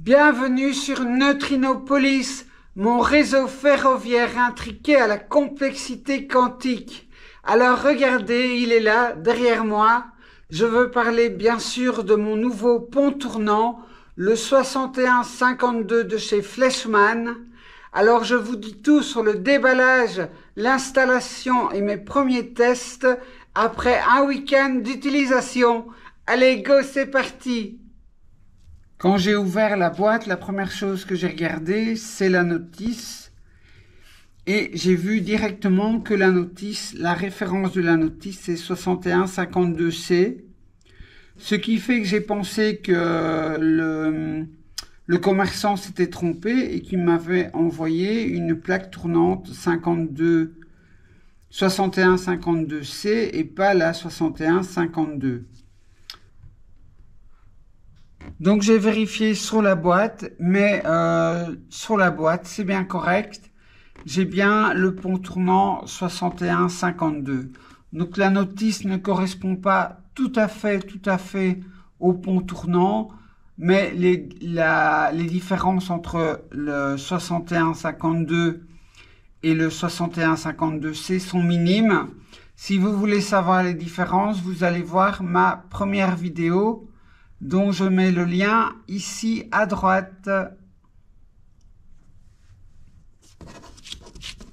Bienvenue sur Neutrinopolis, mon réseau ferroviaire intriqué à la complexité quantique. Alors regardez, il est là, derrière moi. Je veux parler bien sûr de mon nouveau pont tournant, le 6152 de chez Fleischmann. Alors je vous dis tout sur le déballage, l'installation et mes premiers tests après un week-end d'utilisation. Allez, go, c'est parti! Quand j'ai ouvert la boîte, la première chose que j'ai regardée, c'est la notice. Et j'ai vu directement que la notice, la référence de la notice, c'est 6152C. Ce qui fait que j'ai pensé que le commerçant s'était trompé et qu'il m'avait envoyé une plaque tournante 6152C et pas la 6152. Donc j'ai vérifié sur la boîte, mais sur la boîte c'est bien correct. J'ai bien le pont tournant 6152. Donc la notice ne correspond pas tout à fait au pont tournant, mais les différences entre le 6152 et le 6152C sont minimes. Si vous voulez savoir les différences, vous allez voir ma première vidéo dont je mets le lien ici à droite.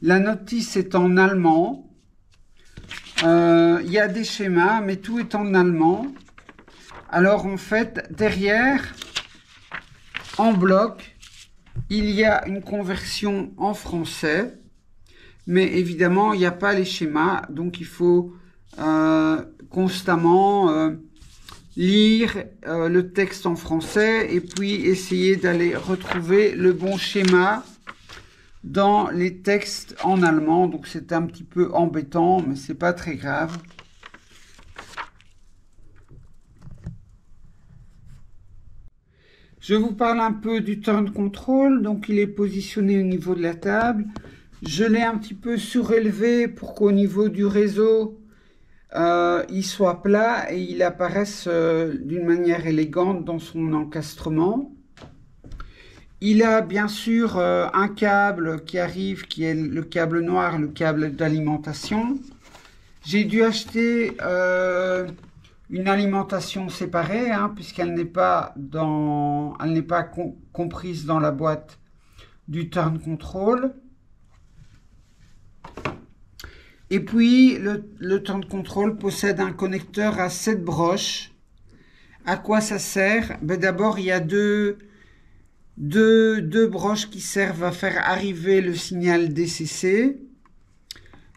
La notice est en allemand. Il y a des schémas, mais tout est en allemand. Alors en fait, derrière, en bloc, il y a une conversion en français. Mais évidemment, il n'y a pas les schémas. Donc il faut constamment lire le texte en français et puis essayer d'aller retrouver le bon schéma dans les textes en allemand. Donc c'est un petit peu embêtant, mais c'est pas très grave. Je vous parle un peu du turn control. Donc il est positionné au niveau de la table. Je l'ai un petit peu surélevé pour qu'au niveau du réseau il soit plat et il apparaisse d'une manière élégante dans son encastrement. Il a bien sûr un câble qui arrive, qui est le câble noir, le câble d'alimentation. J'ai dû acheter une alimentation séparée, puisqu'elle n'est pas comprise dans la boîte du turn control. Et puis, le turn control possède un connecteur à 7 broches. À quoi ça sert? D'abord, il y a deux broches qui servent à faire arriver le signal DCC.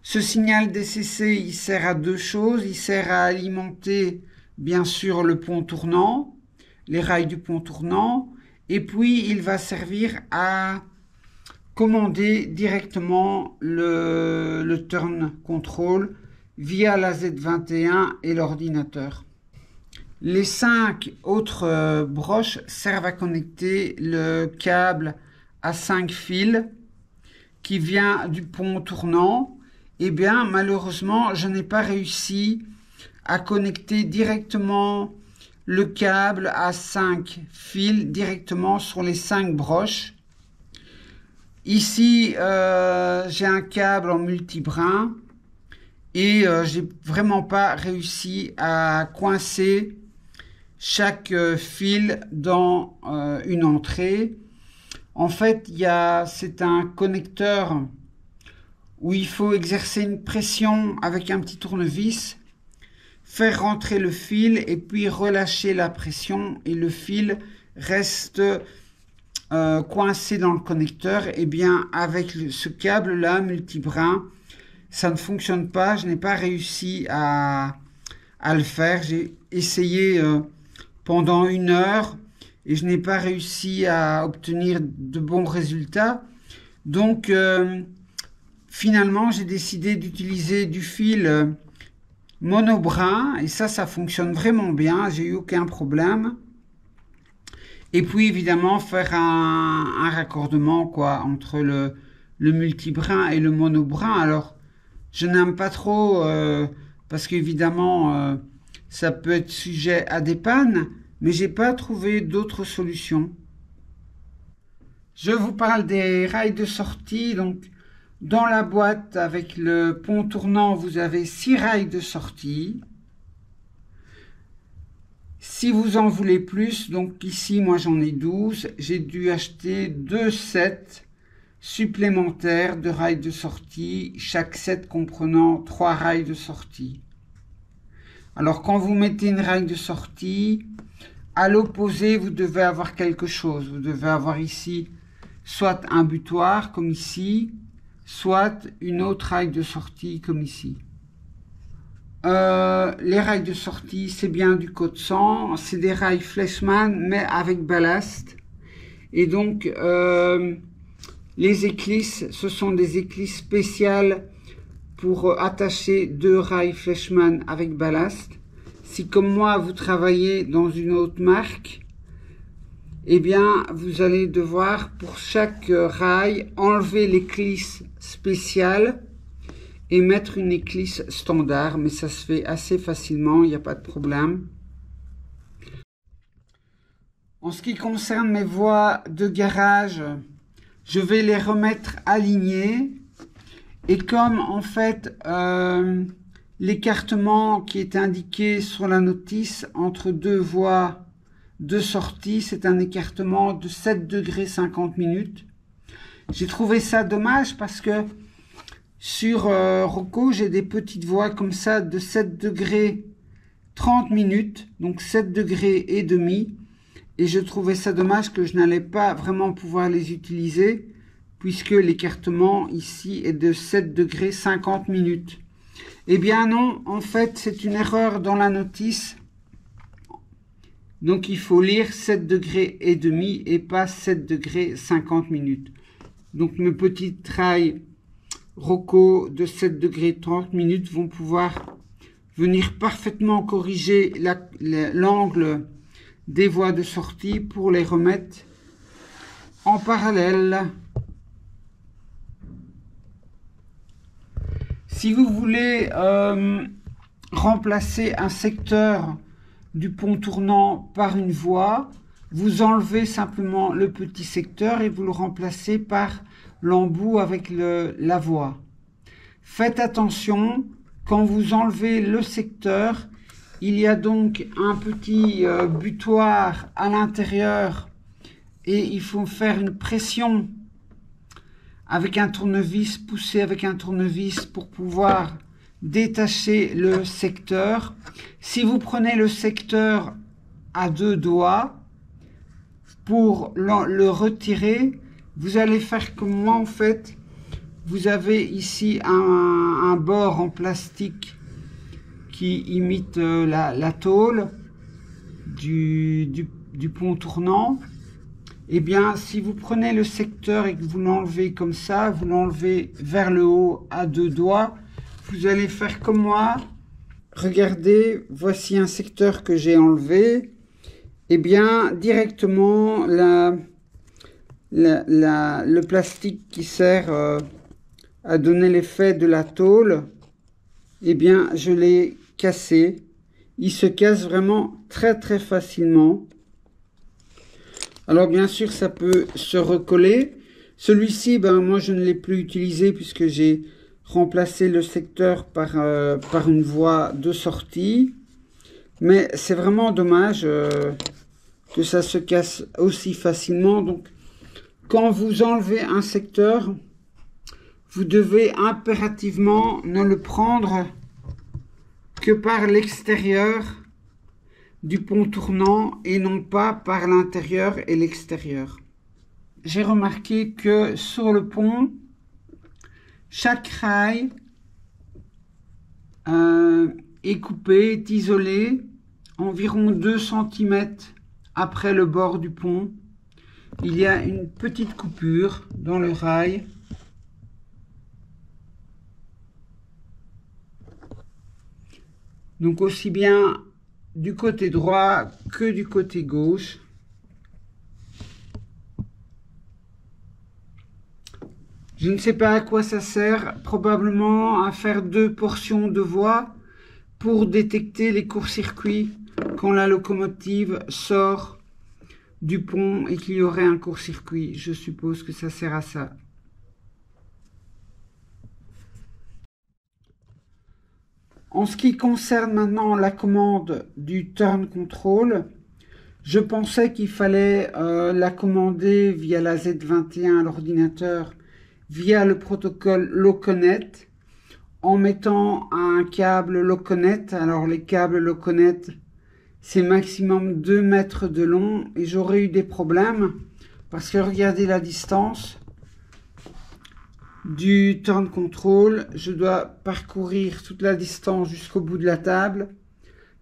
Ce signal DCC, il sert à deux choses. Il sert à alimenter, bien sûr, le pont tournant, les rails du pont tournant. Et puis, il va servir à commander directement le turn control via la Z21 et l'ordinateur. Les 5 autres broches servent à connecter le câble à 5 fils qui vient du pont tournant. Eh bien, malheureusement, je n'ai pas réussi à connecter directement le câble à 5 fils directement sur les 5 broches. Ici, j'ai un câble en multibrin et j'ai vraiment pas réussi à coincer chaque fil dans une entrée. En fait, c'est un connecteur où il faut exercer une pression avec un petit tournevis, faire rentrer le fil et puis relâcher la pression et le fil reste coincé dans le connecteur. Et bien avec ce câble là multibrin, ça ne fonctionne pas. Je n'ai pas réussi à le faire. J'ai essayé pendant 1 heure et je n'ai pas réussi à obtenir de bons résultats. Donc finalement j'ai décidé d'utiliser du fil monobrin et ça fonctionne vraiment bien. J'ai eu aucun problème. Et puis évidemment faire un raccordement entre le multibrin et le monobrin. Alors je n'aime pas trop parce qu'évidemment ça peut être sujet à des pannes, mais j'ai pas trouvé d'autres solutions. Je vous parle des rails de sortie. Donc, dans la boîte avec le pont tournant, vous avez 6 rails de sortie. Si vous en voulez plus, donc ici, moi j'en ai 12, j'ai dû acheter 2 sets supplémentaires de rails de sortie, chaque set comprenant 3 rails de sortie. Alors, quand vous mettez une rail de sortie, à l'opposé, vous devez avoir quelque chose. Vous devez avoir ici soit un butoir, comme ici, soit une autre rail de sortie, comme ici. Les rails de sortie, c'est bien du code 100. C'est des rails Fleischmann, mais avec ballast. Et donc, les éclisses, ce sont des éclisses spéciales pour attacher 2 rails Fleischmann avec ballast. Si comme moi vous travaillez dans une autre marque, eh bien vous allez devoir pour chaque rail enlever l'éclisse spéciale et mettre une éclisse standard, mais ça se fait assez facilement, il n'y a pas de problème. En ce qui concerne mes voies de garage, je vais les remettre alignées. Et comme en fait l'écartement qui est indiqué sur la notice entre 2 voies de sortie, c'est un écartement de 7 degrés 50 minutes. J'ai trouvé ça dommage parce que sur Rocco, j'ai des petites voies comme ça de 7 degrés 30 minutes, donc 7 degrés et demi. Et je trouvais ça dommage que je n'allais pas vraiment pouvoir les utiliser, puisque l'écartement ici est de 7 degrés 50 minutes. Eh bien non, en fait, c'est une erreur dans la notice. Donc il faut lire 7 degrés et demi et pas 7 degrés 50 minutes. Donc mes petites rails Rocco de 7 degrés 30 minutes vont pouvoir venir parfaitement corriger l'angle des voies de sortie pour les remettre en parallèle. Si vous voulez remplacer un secteur du pont tournant par une voie, vous enlevez simplement le petit secteur et vous le remplacez par l'embout avec la voie. Faites attention, quand vous enlevez le secteur, il y a donc un petit butoir à l'intérieur et il faut faire une pression avec un tournevis, pousser avec un tournevis pour pouvoir détacher le secteur. Si vous prenez le secteur à 2 doigts pour le retirer, vous allez faire comme moi en fait. Vous avez ici un bord en plastique qui imite la tôle du pont tournant. Eh bien, si vous prenez le secteur et que vous l'enlevez comme ça, vous l'enlevez vers le haut à 2 doigts, vous allez faire comme moi. Regardez, voici un secteur que j'ai enlevé. Eh bien, directement, le plastique qui sert à donner l'effet de la tôle, eh bien, je l'ai cassé. Il se casse vraiment très très facilement. Alors bien sûr, ça peut se recoller. Celui-ci, ben, moi je ne l'ai plus utilisé puisque j'ai remplacé le secteur par une voie de sortie. Mais c'est vraiment dommage que ça se casse aussi facilement. Donc, quand vous enlevez un secteur, vous devez impérativement ne le prendre que par l'extérieur du pont tournant et non pas par l'intérieur et l'extérieur. J'ai remarqué que sur le pont, chaque rail est coupé, est isolé environ 2 cm après le bord du pont. Il y a une petite coupure dans le rail. Donc aussi bien du côté droit que du côté gauche. Je ne sais pas à quoi ça sert, probablement à faire 2 portions de voie pour détecter les courts-circuits quand la locomotive sort du pont et qu'il y aurait un court-circuit. Je suppose que ça sert à ça. En ce qui concerne maintenant la commande du turn control, je pensais qu'il fallait la commander via la Z21 à l'ordinateur, via le protocole Loconet, en mettant un câble Loconet. Alors les câbles Loconet, c'est maximum 2 mètres de long et j'aurais eu des problèmes parce que regardez la distance du turn control. Je dois parcourir toute la distance jusqu'au bout de la table,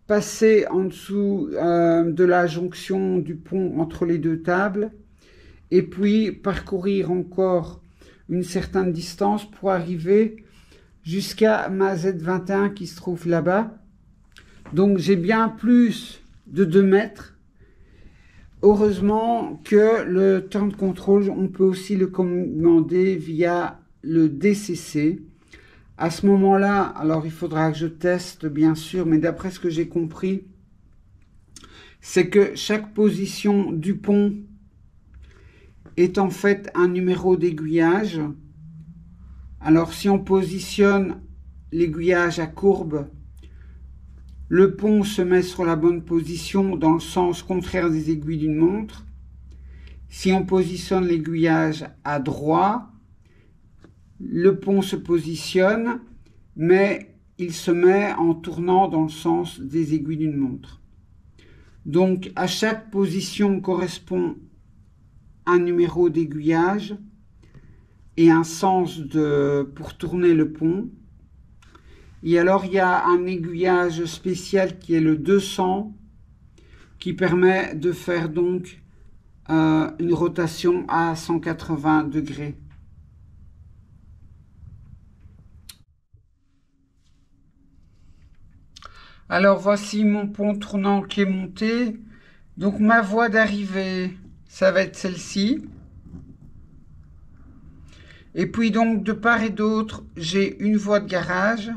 passer en dessous de la jonction du pont entre les deux tables et puis parcourir encore une certaine distance pour arriver jusqu'à ma Z21 qui se trouve là-bas. Donc j'ai bien plus de 2 mètres. Heureusement que le turn control, on peut aussi le commander via le DCC. À ce moment-là, alors il faudra que je teste bien sûr, mais d'après ce que j'ai compris, c'est que chaque position du pont est en fait un numéro d'aiguillage. Alors si on positionne l'aiguillage à courbe, le pont se met sur la bonne position dans le sens contraire des aiguilles d'une montre. Si on positionne l'aiguillage à droit, le pont se positionne, mais il se met en tournant dans le sens des aiguilles d'une montre. Donc, à chaque position correspond un numéro d'aiguillage et un sens pour tourner le pont. Et alors, il y a un aiguillage spécial qui est le 200, qui permet de faire donc une rotation à 180 degrés. Alors voici mon pont tournant qui est monté. Donc ma voie d'arrivée, ça va être celle-ci. Et puis donc de part et d'autre, j'ai une voie de garage.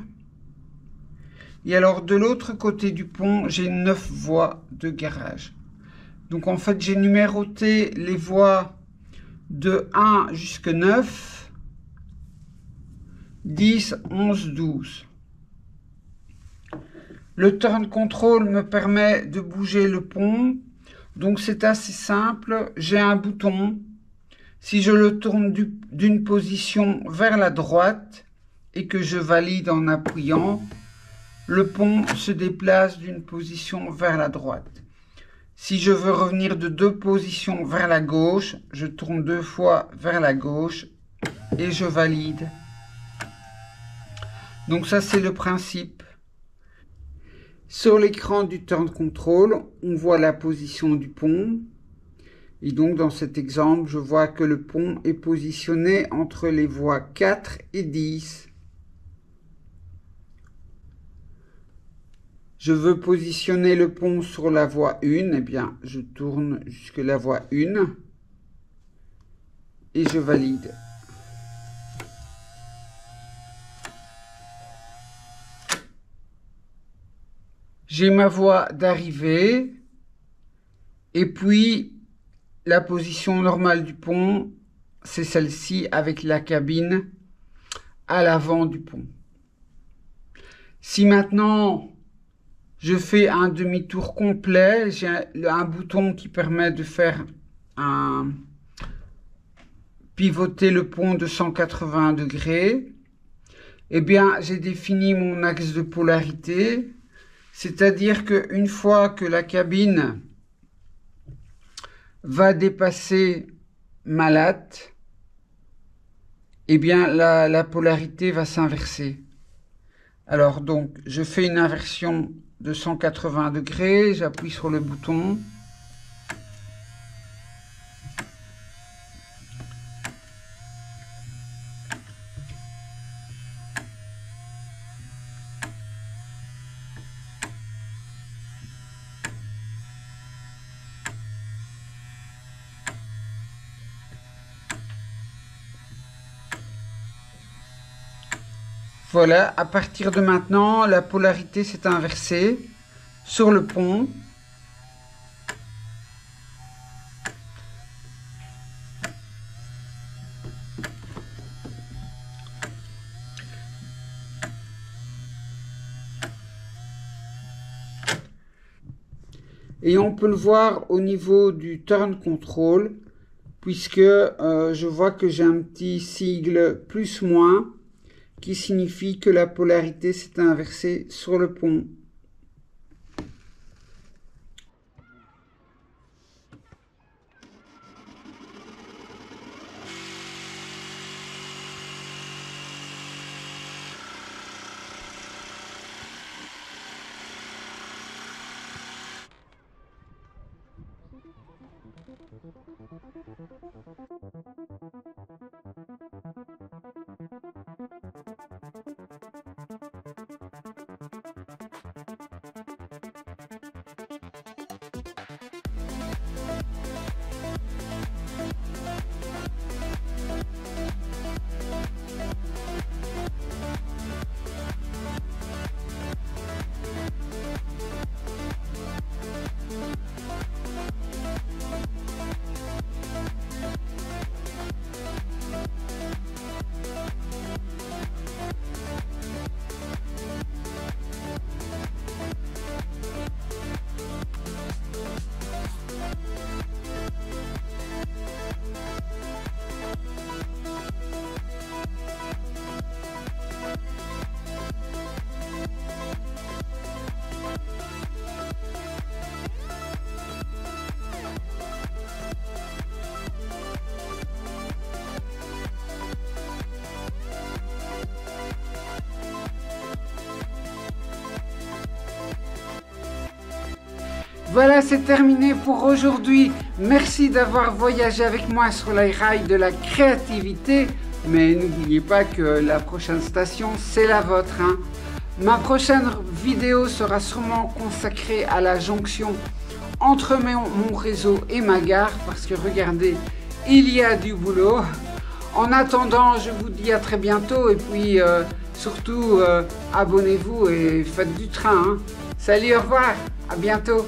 Et alors de l'autre côté du pont, j'ai 9 voies de garage. Donc en fait, j'ai numéroté les voies de 1 jusqu'à 9, 10, 11, 12. Le turn control me permet de bouger le pont. Donc c'est assez simple. J'ai un bouton. Si je le tourne d'une position vers la droite et que je valide en appuyant, le pont se déplace d'une position vers la droite. Si je veux revenir de 2 positions vers la gauche, je tourne 2 fois vers la gauche et je valide. Donc ça c'est le principe. Sur l'écran du turn control, on voit la position du pont. Et donc dans cet exemple, je vois que le pont est positionné entre les voies 4 et 10. Je veux positionner le pont sur la voie 1, eh bien je tourne jusque la voie 1 et je valide. J'ai ma voie d'arrivée et puis la position normale du pont, c'est celle-ci avec la cabine à l'avant du pont. Si maintenant je fais un demi-tour complet, j'ai un bouton qui permet de faire pivoter le pont de 180 degrés. Eh bien, j'ai défini mon axe de polarité. C'est-à-dire qu'une fois que la cabine va dépasser ma latte, eh bien la polarité va s'inverser. Alors donc, je fais une inversion de 180 degrés, j'appuie sur le bouton. Voilà, à partir de maintenant, la polarité s'est inversée sur le pont. Et on peut le voir au niveau du turn control, puisque je vois que j'ai un petit sigle plus-moins, qui signifie que la polarité s'est inversée sur le pont. Voilà, c'est terminé pour aujourd'hui. Merci d'avoir voyagé avec moi sur les rails de la créativité. Mais n'oubliez pas que la prochaine station, c'est la vôtre, hein. Ma prochaine vidéo sera sûrement consacrée à la jonction entre mon réseau et ma gare. Parce que regardez, il y a du boulot. En attendant, je vous dis à très bientôt. Et puis, surtout, abonnez-vous et faites du train, hein. Salut, au revoir, à bientôt.